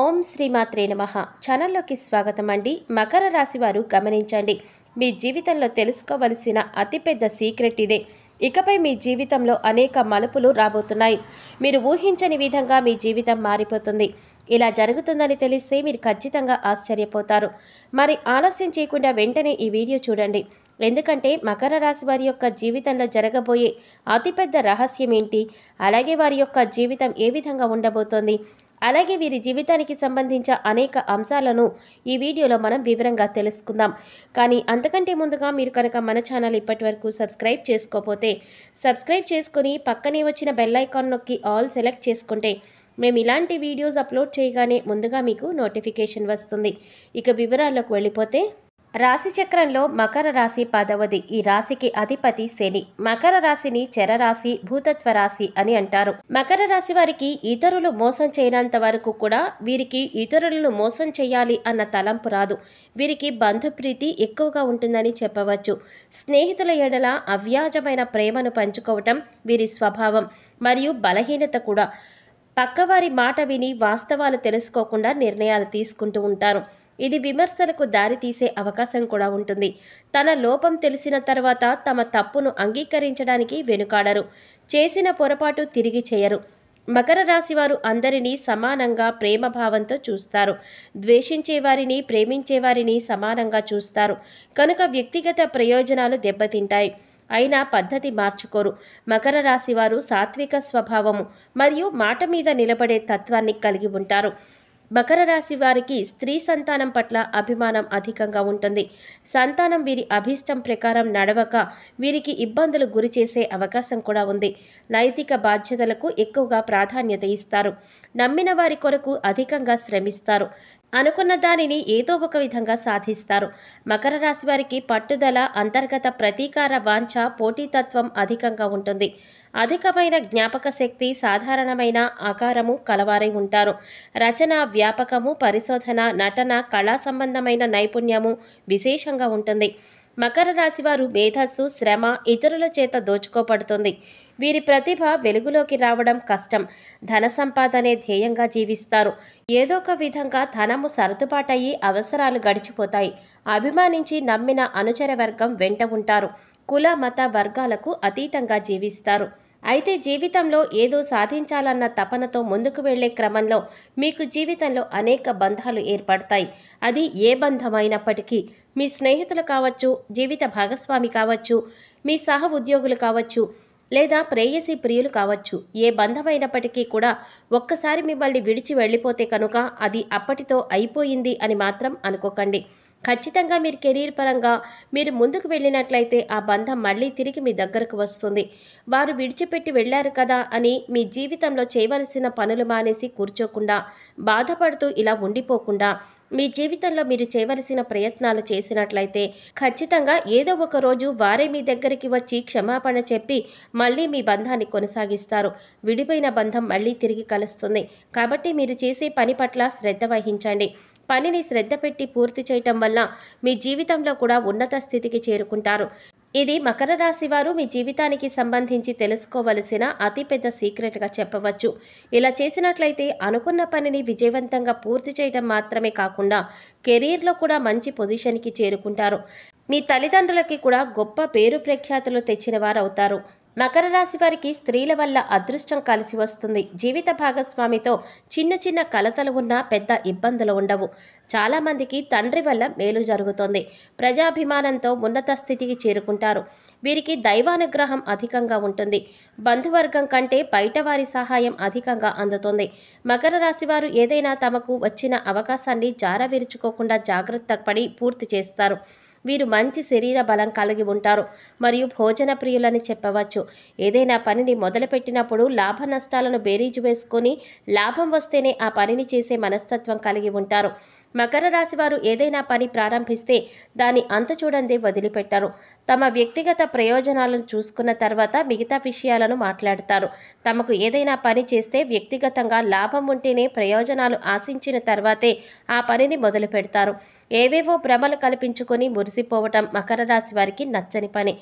ఓం శ్రీమాత్రే నమః ఛానల్లోకి స్వాగతం అండి. మకర రాశి వారు గమనించండి, మీ జీవితంలో తెలుసుకోవలసిన అతిపెద్ద సీక్రెట్ ఇదే. ఇకపై మీ జీవితంలో అనేక మలుపులు రాబోతున్నాయి. మీరు ఊహించని విధంగా మీ జీవితం మారిపోతుంది. ఇలా జరుగుతుందని తెలిస్తే మీరు ఖచ్చితంగా ఆశ్చర్యపోతారు. మరి ఆలస్యం చేయకుండా వెంటనే ఈ వీడియో చూడండి. ఎందుకంటే మకర రాశి వారి యొక్క జీవితంలో జరగబోయే అతిపెద్ద రహస్యం ఏంటి, అలాగే వారి యొక్క జీవితం ఏ విధంగా ఉండబోతోంది, అలాగే వీరి జీవితానికి సంబంధించిన అనేక అంశాలను ఈ వీడియోలో మనం వివరంగా తెలుసుకుందాం. కానీ అంతకంటే ముందుగా మీరు కనుక మన ఛానల్ ఇప్పటివరకు సబ్స్క్రైబ్ చేసుకోకపోతే సబ్స్క్రైబ్ చేసుకుని పక్కనే వచ్చిన బెల్ ఐకాన్ నొక్కి ఆల్ సెలెక్ట్ చేసుకుంటే మేము ఇలాంటి వీడియోస్ అప్లోడ్ చేయగానే ముందుగా మీకు నోటిఫికేషన్ వస్తుంది. ఇక వివరాల్లోకి వెళ్ళిపోతే, రాశి చక్రంలో మకర రాశి 10వది. ఈ రాశికి అధిపతి శని. మకర రాశిని చరరాశి, భూతత్వ రాశి అని అంటారు. మకర రాశి వారికి ఇతరులు మోసం చేయనంత వరకు కూడా వీరికి ఇతరులను మోసం చేయాలి అన్న తలంపు రాదు. వీరికి బంధుప్రీతి ఎక్కువగా ఉంటుందని చెప్పవచ్చు. స్నేహితుల ఎడల అవ్యాజమైన ప్రేమను పంచుకోవటం వీరి స్వభావం మరియు బలహీనత కూడా. పక్కవారి మాట విని వాస్తవాలు తెలుసుకోకుండా నిర్ణయాలు తీసుకుంటూ ఉంటారు. ఇది విమర్శలకు దారితీసే అవకాశం కూడా ఉంటుంది. తన లోపం తెలిసిన తర్వాత తమ తప్పును అంగీకరించడానికి వెనుకాడరు. చేసిన పొరపాటు తిరిగి చేయరు. మకర రాశి వారు అందరినీ సమానంగా ప్రేమభావంతో చూస్తారు. ద్వేషించే వారిని, ప్రేమించే వారిని సమానంగా చూస్తారు. కనుక వ్యక్తిగత ప్రయోజనాలు దెబ్బతింటాయి. అయినా పద్ధతి మార్చుకోరు. మకర రాశి వారు సాత్విక స్వభావము మరియు మాట మీద నిలబడే తత్వాన్ని కలిగి ఉంటారు. మకర రాశి వారికి స్త్రీ సంతానం పట్ల అభిమానం అధికంగా ఉంటుంది. సంతానం వీరి అభీష్టం ప్రకారం నడవక వీరికి ఇబ్బందులు గురి చేసే అవకాశం కూడా ఉంది. నైతిక బాధ్యతలకు ఎక్కువగా ప్రాధాన్యత ఇస్తారు. నమ్మిన వారి కొరకు అధికంగా శ్రమిస్తారు. అనుకున్న దానిని ఏదో ఒక విధంగా సాధిస్తారు. మకర రాశి వారికి పట్టుదల, అంతర్గత ప్రతీకార వాంఛ, పోటీతత్వం అధికంగా ఉంటుంది. అధికమైన జ్ఞాపక శక్తి, సాధారణమైన ఆకారము కలవారై ఉంటారు. రచన, వ్యాపకము, పరిశోధన, నటన, కళా సంబంధమైన నైపుణ్యము విశేషంగా ఉంటుంది. మకర రాశి వారు మేధస్సు, శ్రమ ఇతరుల చేత దోచుకోబడుతుంది. వీరి ప్రతిభ వెలుగులోకి రావడం కష్టం. ధన సంపాదనే ధ్యేయంగా జీవిస్తారు. ఏదో ఒక విధంగా ధనము సర్దుబాటయ్యి అవసరాలు గడిచిపోతాయి. అభిమానించి నమ్మిన అనుచర వర్గం వెంట ఉంటారు. కుల, మత, వర్గాలకు అతీతంగా జీవిస్తారు. అయితే జీవితంలో ఏదో సాధించాలన్న తపనతో ముందుకు వెళ్లే క్రమంలో మీకు జీవితంలో అనేక బంధాలు ఏర్పడతాయి. అది ఏ బంధమైనప్పటికీ, మీ స్నేహితులు కావచ్చు, జీవిత భాగస్వామి కావచ్చు, మీ సహ ఉద్యోగులు కావచ్చు, లేదా ప్రేయసి ప్రియులు కావచ్చు. ఏ బంధమైనప్పటికీ కూడా ఒక్కసారి మిమ్మల్ని విడిచి వెళ్ళిపోతే కనుక అది అప్పటితో అయిపోయింది అని మాత్రం అనుకోకండి. ఖచ్చితంగా మీరు కెరీర్ పరంగా మీరు ముందుకు వెళ్ళినట్లయితే ఆ బంధం మళ్ళీ తిరిగి మీ దగ్గరకు వస్తుంది. వారు విడిచిపెట్టి వెళ్ళారు కదా అని మీ జీవితంలో చేయవలసిన పనులు మానేసి కూర్చోకుండా, బాధపడుతూ ఇలా ఉండిపోకుండా, మీ జీవితంలో మీరు చేయవలసిన ప్రయత్నాలు చేసినట్లయితే ఖచ్చితంగా ఏదో ఒక రోజు వారే మీ దగ్గరికి వచ్చి క్షమాపణ చెప్పి మళ్ళీ మీ బంధాన్ని కొనసాగిస్తారు. విడిపోయిన బంధం మళ్ళీ తిరిగి కలుస్తుంది. కాబట్టి మీరు చేసే పని పట్ల శ్రద్ధ వహించండి. పనిని శ్రద్ధ పెట్టి పూర్తి చేయటం వల్ల మీ జీవితంలో కూడా ఉన్నత స్థితికి చేరుకుంటారు. ఇది మకర రాశి వారు మీ జీవితానికి సంబంధించి తెలుసుకోవలసిన అతిపెద్ద సీక్రెట్గా చెప్పవచ్చు. ఇలా చేసినట్లయితే అనుకున్న పనిని విజయవంతంగా పూర్తి చేయడం మాత్రమే కాకుండా కెరీర్లో కూడా మంచి పొజిషన్కి చేరుకుంటారు. మీ తల్లిదండ్రులకి కూడా గొప్ప పేరు ప్రఖ్యాతులు తెచ్చిన వారు అవుతారు. మకర రాశి వారికి స్త్రీల వల్ల అదృష్టం కలిసి వస్తుంది. జీవిత భాగస్వామితో చిన్న చిన్న కలతలు ఉన్నా పెద్ద ఇబ్బందులు ఉండవు. చాలామందికి తండ్రి వల్ల మేలు జరుగుతుంది. ప్రజాభిమానంతో ఉన్నత స్థితికి చేరుకుంటారు. వీరికి దైవానుగ్రహం అధికంగా ఉంటుంది. బంధువర్గం కంటే బయట వారి సహాయం అధికంగా అందుతుంది. మకర రాశి వారు ఏదైనా తమకు వచ్చిన అవకాశాన్ని జారవిరుచుకోకుండా జాగ్రత్త పడి పూర్తి చేస్తారు. వీరు మంచి శరీర బలం కలిగి ఉంటారు మరియు భోజన ప్రియులని చెప్పవచ్చు. ఏదైనా పనిని మొదలుపెట్టినప్పుడు లాభ నష్టాలను బేరీజు వేసుకొని లాభం వస్తేనే ఆ పనిని చేసే మనస్తత్వం కలిగి ఉంటారు. మకర రాశి వారు ఏదైనా పని ప్రారంభిస్తే దాని అంత చూడందే వదిలిపెట్టారు. తమ వ్యక్తిగత ప్రయోజనాలను చూసుకున్న తర్వాత మిగతా విషయాలను మాట్లాడతారు. తమకు ఏదైనా పని చేస్తే వ్యక్తిగతంగా లాభం ఉంటేనే ప్రయోజనాలు ఆశించిన తర్వాతే ఆ పనిని మొదలు పెడతారు. ఏవేవో భ్రమలు కల్పించుకొని మురిసిపోవటం మకర రాశి వారికి నచ్చని పని.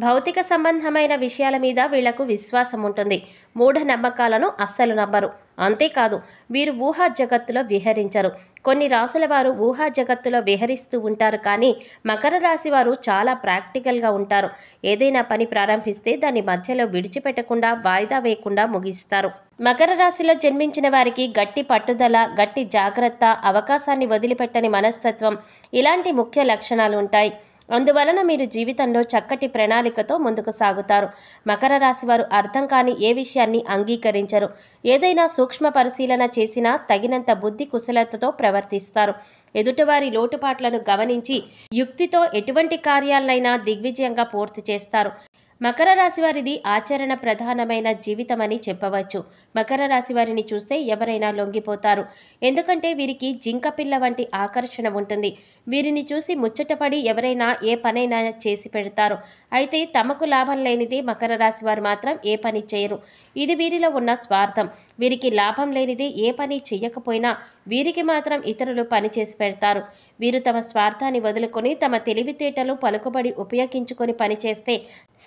భౌతిక సంబంధమైన విషయాల మీద వీళ్లకు విశ్వాసం ఉంటుంది. మూఢనమ్మకాలను అస్సలు నమ్మరు. అంతేకాదు వీరు ఊహా జగత్తులో విహరించరు. కొన్ని రాశుల వారు ఊహా జగత్తులో విహరిస్తూ ఉంటారు, కానీ మకర రాశి వారు చాలా ప్రాక్టికల్గా ఉంటారు. ఏదైనా పని ప్రారంభిస్తే దాన్ని మధ్యలో విడిచిపెట్టకుండా వాయిదా వేయకుండా ముగిస్తారు. మకర రాశిలో జన్మించిన వారికి గట్టి పట్టుదల, గట్టి జాగ్రత్త, అవకాశాన్ని వదిలిపెట్టని మనస్తత్వం ఇలాంటి ముఖ్య లక్షణాలు ఉంటాయి. అందువలన మీరు జీవితంలో చక్కటి ప్రణాళికతో ముందుకు సాగుతారు. మకర రాశి వారు అర్థం కాని ఏ విషయాన్ని అంగీకరించరు. ఏదైనా సూక్ష్మ పరిశీలన చేసినా తగినంత బుద్ధి కుశలతతో ప్రవర్తిస్తారు. ఎదుటివారి లోటుపాట్లను గమనించి యుక్తితో ఎటువంటి కార్యాలనైనా దిగ్విజయంగా పూర్తి చేస్తారు. మకర రాశి వారిది ఆచరణ ప్రధానమైన జీవితమని చెప్పవచ్చు. మకర రాశి వారిని చూస్తే ఎవరైనా లొంగిపోతారు. ఎందుకంటే వీరికి జింకపిల్ల వంటి ఆకర్షణ ఉంటుంది. వీరిని చూసి ముచ్చటపడి ఎవరైనా ఏ పనైనా చేసి పెడతారు. అయితే తమకు లాభం లేనిదే మకర రాశి వారు మాత్రం ఏ పని చేయరు. ఇది వీరిలో ఉన్న స్వార్థం. వీరికి లాభం లేనిదే ఏ పని చెయ్యకపోయినా వీరికి మాత్రం ఇతరులు పని చేసి పెడతారు. వీరు తమ స్వార్థాన్ని వదులుకొని తమ తెలివితేటలు, పలుకుబడి ఉపయోగించుకొని పనిచేస్తే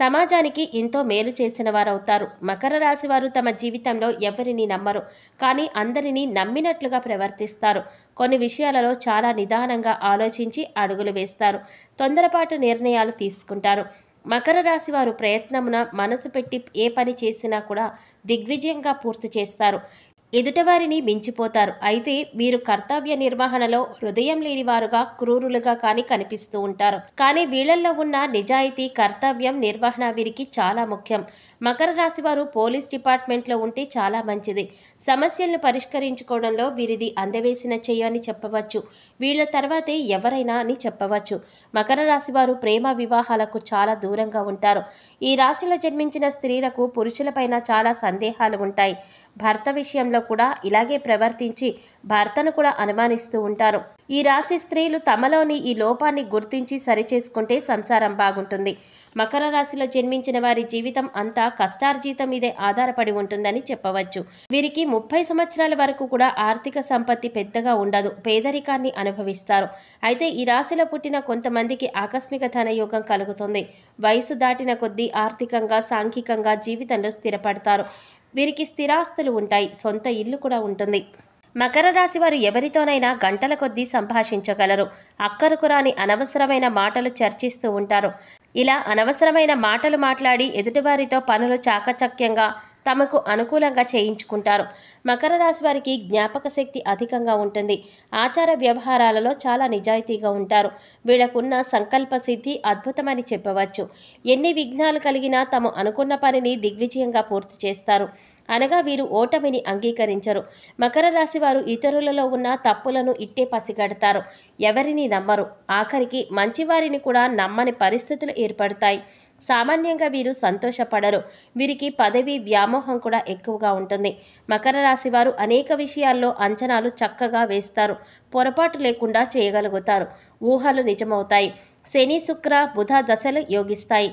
సమాజానికి ఎంతో మేలు చేసిన వారవుతారు. మకర రాశి వారు తమ జీవితంలో ఎవరిని నమ్మరు, కానీ అందరినీ నమ్మినట్లుగా ప్రవర్తిస్తారు. కొన్ని విషయాలలో చాలా నిదానంగా ఆలోచించి అడుగులు వేస్తారు. తొందరపాటు నిర్ణయాలు తీసుకుంటారు. మకర రాశి వారు ప్రయత్నమున మనసు పెట్టి ఏ పని చేసినా కూడా దిగ్విజయంగా పూర్తి చేస్తారు. ఎదుటివారిని మించిపోతారు. అయితే వీరు కర్తవ్య నిర్వహణలో హృదయం లేనివారుగా, క్రూరులుగా కనిపిస్తూ ఉంటారు. కానీ వీళ్ళల్లో ఉన్న నిజాయితీ, కర్తవ్యం, నిర్వహణ వీరికి చాలా ముఖ్యం. మకర రాశి వారు పోలీస్ డిపార్ట్మెంట్లో ఉంటే చాలా మంచిది. సమస్యలను పరిష్కరించుకోవడంలో వీరిది అందవేసిన చెయ్యి అని చెప్పవచ్చు. వీళ్ళ తర్వాతే ఎవరైనా అని చెప్పవచ్చు. మకర రాశి వారు ప్రేమ వివాహాలకు చాలా దూరంగా ఉంటారు. ఈ రాశిలో జన్మించిన స్త్రీలకు పురుషులపైన చాలా సందేహాలు ఉంటాయి. భర్త విషయంలో కూడా ఇలాగే ప్రవర్తించి భర్తను కూడా అనుమానిస్తూ ఉంటారు. ఈ రాశి స్త్రీలు తమలోని ఈ లోపాన్ని గుర్తించి సరిచేసుకుంటే సంసారం బాగుంటుంది. మకర రాశిలో జన్మించిన వారి జీవితం అంతా కష్టార్జితం మీదే ఆధారపడి ఉంటుందని చెప్పవచ్చు. వీరికి 30 సంవత్సరాల వరకు కూడా ఆర్థిక సంపత్తి పెద్దగా ఉండదు. పేదరికాన్ని అనుభవిస్తారు. అయితే ఈ రాశిలో పుట్టిన కొంతమందికి ఆకస్మిక ధనయోగం కలుగుతుంది. వయసు దాటిన కొద్దీ ఆర్థికంగా, సాంఘికంగా జీవితంలో స్థిరపడతారు. వీరికి స్థిరాస్తులు ఉంటాయి. సొంత ఇల్లు కూడా ఉంటుంది. మకర రాశి వారు ఎవరితోనైనా గంటల కొద్దీ సంభాషించగలరు. అక్కరకు రాని అనవసరమైన మాటలు చర్చిస్తూ ఉంటారు. ఇలా అనవసరమైన మాటలు మాట్లాడి ఎదుటివారితో పనులు చాకచక్యంగా తమకు అనుకూలంగా చేయించుకుంటారు. మకర రాశి వారికి జ్ఞాపక శక్తి అధికంగా ఉంటుంది. ఆచార వ్యవహారాలలో చాలా నిజాయితీగా ఉంటారు. వీళ్ళకున్న సంకల్ప సిద్ధి అద్భుతమని చెప్పవచ్చు. ఎన్ని విఘ్నాలు కలిగినా తాము అనుకున్న పనిని దిగ్విజయంగా పూర్తి చేస్తారు. అనగా వీరు ఓటమిని అంగీకరించరు. మకర రాశి వారు ఇతరులలో ఉన్న తప్పులను ఇట్టే పసిగడతారు. ఎవరిని నమ్మరు. ఆఖరికి మంచివారిని కూడా నమ్మని పరిస్థితులు ఏర్పడతాయి. సామాన్యంగా వీరు సంతోషపడరు. వీరికి పదవి వ్యామోహం కూడా ఎక్కువగా ఉంటుంది. మకర రాశి వారు అనేక విషయాల్లో అంచనాలు చక్కగా వేస్తారు. పొరపాటు లేకుండా చేయగలుగుతారు. ఊహలు నిజమవుతాయి. శని, శుక్ర, బుధ దశలు యోగిస్తాయి.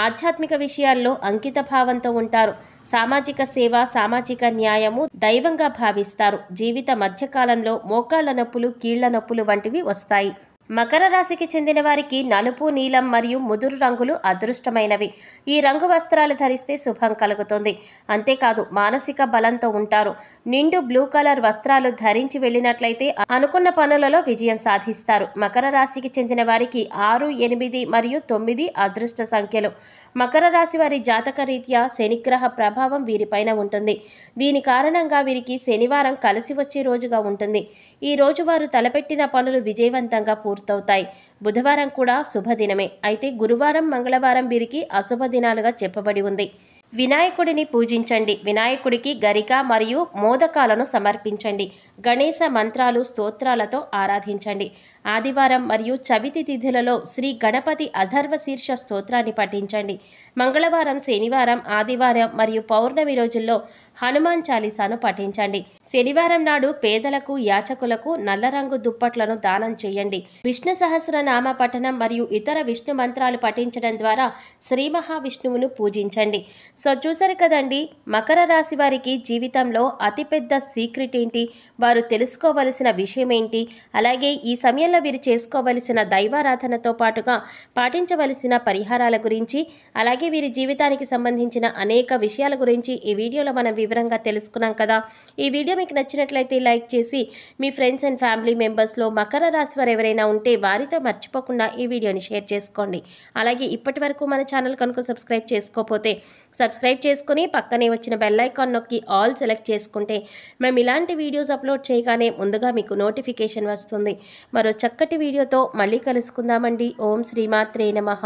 ఆధ్యాత్మిక విషయాల్లో అంకిత భావంతో ఉంటారు. సామాజిక సేవ, సామాజిక న్యాయము దైవంగా భావిస్తారు. జీవిత మధ్యకాలంలో మోకాళ్ల నొప్పులు, కీళ్ల నొప్పులు వంటివి వస్తాయి. మకర రాశికి చెందిన వారికి నలుపు, నీలం మరియు ముదురు రంగులు అదృష్టమైనవి. ఈ రంగు వస్త్రాలు ధరిస్తే శుభం కలుగుతుంది. అంతేకాదు మానసిక బలంతో ఉంటారు. నిండు బ్లూ కలర్ వస్త్రాలు ధరించి వెళ్ళినట్లయితే అనుకున్న పనులలో విజయం సాధిస్తారు. మకర రాశికి చెందిన వారికి 6, 8 మరియు 9 అదృష్ట సంఖ్యలు. మకర రాశి వారి జాతక రీత్యా శనిగ్రహ ప్రభావం వీరిపైన ఉంటుంది. దీని కారణంగా వీరికి శనివారం కలిసి వచ్చే రోజుగా ఉంటుంది. ఈ రోజు వారు తలపెట్టిన పనులు విజయవంతంగా పూర్తవుతాయి. బుధవారం కూడా శుభదినమే. అయితే గురువారం, మంగళవారం వీరికి అశుభ దినాలుగా చెప్పబడి ఉంది. వినాయకుడిని పూజించండి. వినాయకుడికి గరిక మరియు మోదకాలను సమర్పించండి. గణేశ మంత్రాలు, స్తోత్రాలతో ఆరాధించండి. ఆదివారం మరియు చవితి తిథులలో శ్రీ గణపతి అథర్వ శీర్ష స్తోత్రాన్ని పఠించండి. మంగళవారం, శనివారం, ఆదివారం మరియు పౌర్ణమి రోజుల్లో హనుమాన్ చాలీసాను పఠించండి. శనివారం నాడు పేదలకు, యాచకులకు నల్ల రంగు దుప్పట్లను దానం చేయండి. విష్ణు సహస్రనామ పఠనం మరియు ఇతర విష్ణు మంత్రాలు పఠించడం ద్వారా శ్రీ మహావిష్ణువును పూజించండి. సో చూసారు కదండి, మకర రాశి వారికి జీవితంలో అతిపెద్ద సీక్రెట్ ఏంటి? వారు తెలుసుకోవలసిన విషయం ఏంటి, అలాగే ఈ సమయంలో వీరు చేసుకోవలసిన దైవారాధనతో పాటుగా పాటించవలసిన పరిహారాల గురించి, అలాగే వీరి జీవితానికి సంబంధించిన అనేక విషయాల గురించి ఈ వీడియోలో మనం వివరంగా తెలుసుకున్నాం కదా. ఈ వీడియో మీకు నచ్చినట్లయితే లైక్ చేసి మీ ఫ్రెండ్స్ అండ్ ఫ్యామిలీ మెంబర్స్లో మకర రాశి వారు ఎవరైనా ఉంటే వారితో మర్చిపోకుండా ఈ వీడియోని షేర్ చేసుకోండి. అలాగే ఇప్పటి వరకు మన ఛానల్ కనుక సబ్స్క్రైబ్ చేసుకోకపోతే సబ్స్క్రైబ్ చేసుకుని పక్కనే వచ్చిన బెల్ ఐకాన్ నొక్కి ఆల్ సెలెక్ట్ చేసుకుంటే మేము ఇలాంటి వీడియోస్ అప్లోడ్ చేయగానే ముందుగా మీకు నోటిఫికేషన్ వస్తుంది. మరో చక్కటి వీడియోతో మళ్ళీ కలుసుకుందామండి. ఓం శ్రీమాత్రే నమః.